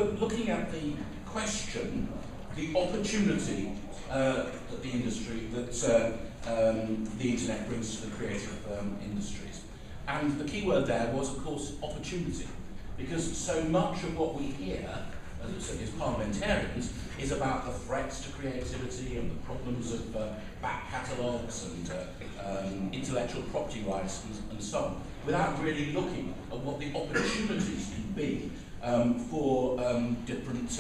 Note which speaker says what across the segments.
Speaker 1: So looking at the question, the opportunity that the industry, that the internet brings to the creative industries. And the key word there was, of course, opportunity. Because so much of what we hear, as parliamentarians, is about the threats to creativity and the problems of back catalogues and intellectual property rights and so on, without really looking at what the opportunities can be for different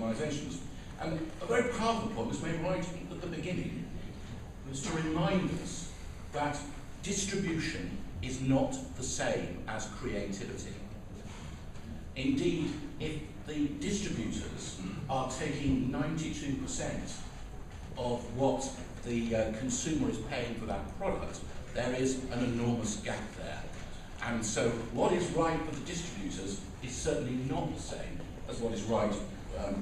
Speaker 1: organisations. And a very powerful point was made right at the beginning, was to remind us that distribution is not the same as creativity. Indeed, if the distributors are taking 92% of what the consumer is paying for that product, there is an enormous gap there. And so what is right for the distributors is certainly not the same as what is right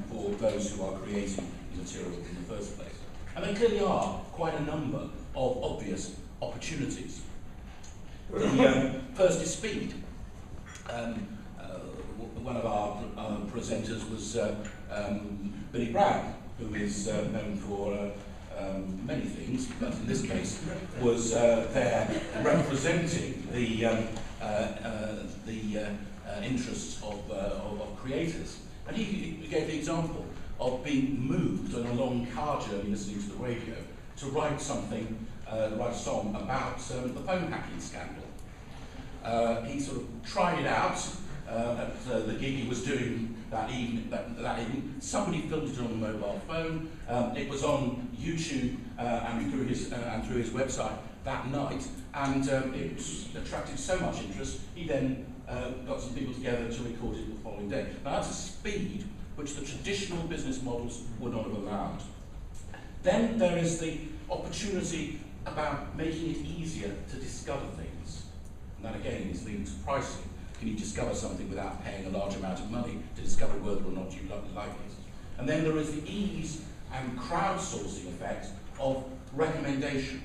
Speaker 1: for those who are creating the material in the first place. And there clearly are quite a number of obvious opportunities. The first is speed. One of our presenters was Billy Bragg, who is known for many things, but in this case was there representing the interests of creators. And he gave the example of being moved on a long car journey listening to the radio to write something, write a song about the phone hacking scandal. He sort of tried it out at the gig he was doing that evening. Somebody filmed it on a mobile phone. It was on YouTube and through his website that night, and it attracted so much interest. He then got some people together to record it the following day. Now that's a speed which the traditional business models would not have allowed. Then there is the opportunity about making it easier to discover things. And that again is linked to pricing. Can you discover something without paying a large amount of money to discover whether or not you like it? And then there is the ease and crowdsourcing effect of recommendation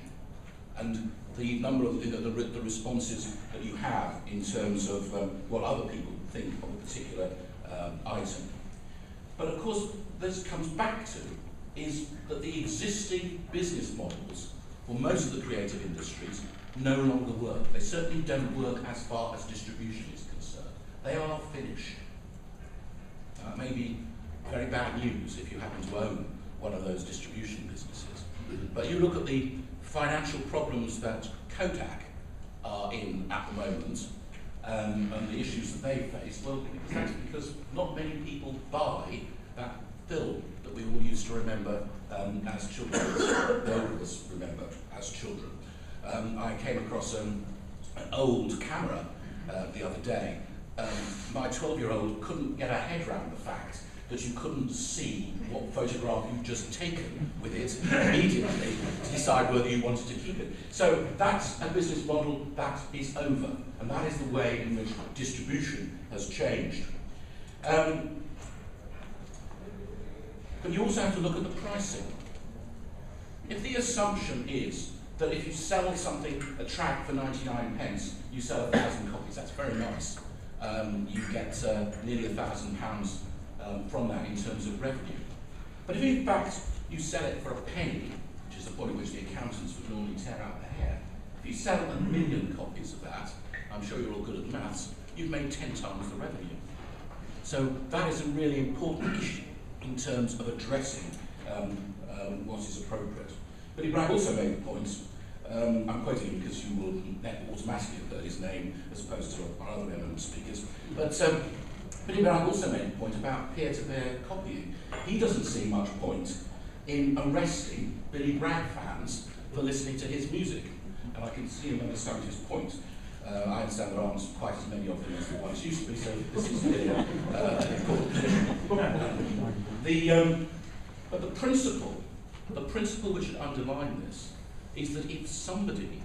Speaker 1: and the number of the responses that you have in terms of what other people think of a particular item. But of course, this comes back to is that the existing business models for most of the creative industries no longer work. They certainly don't work as far as distribution is concerned. They are finished. That may be very bad news if you happen to own one of those distribution businesses. But you look at the financial problems that Kodak are in at the moment, and the issues that they face, well, that's because not many people buy that film that we all used to remember as children, those of us remember as children. I came across an old camera the other day. My 12-year-old couldn't get her head around the fact that you couldn't see what photograph you'd just taken with it immediately to decide whether you wanted to keep it. So that's a business model that is over, and that is the way in which distribution has changed. But you also have to look at the pricing. If the assumption is that if you sell something, a track for 99 pence, you sell 1,000 copies, that's very nice. You get nearly £1,000 from that in terms of revenue. But if in fact you sell it for a penny, which is the point at which the accountants would normally tear out their hair, if you sell 1 million copies of that, I'm sure you're all good at maths, you've made 10 times the revenue. So that is a really important issue in terms of addressing what is appropriate. Billy Bragg also made the point, I'm quoting him because you will automatically have heard his name as opposed to our other eminent speakers, but Billy Bragg also made a point about peer-to-peer copying. He doesn't see much point in arresting Billy Bragg fans for listening to his music, and I can see him understand his point. I understand there aren't quite as many of them as there once used to be, so this is really an important position. But the principle which should underline this is that if somebody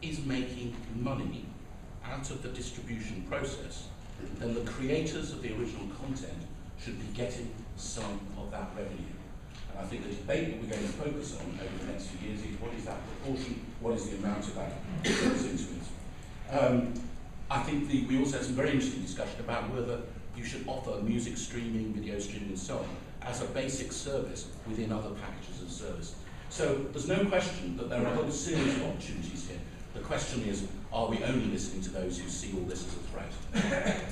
Speaker 1: is making money out of the distribution process, then the creators of the original content should be getting some of that revenue. And I think the debate that we're going to focus on over the next few years is what is that proportion, what is the amount of that that goes into it. I think we also had some very interesting discussion about whether you should offer music streaming, video streaming and so on as a basic service within other packages of service. So there's no question that there are a whole series of opportunities here. The question is, are we only listening to those who see all this as a threat?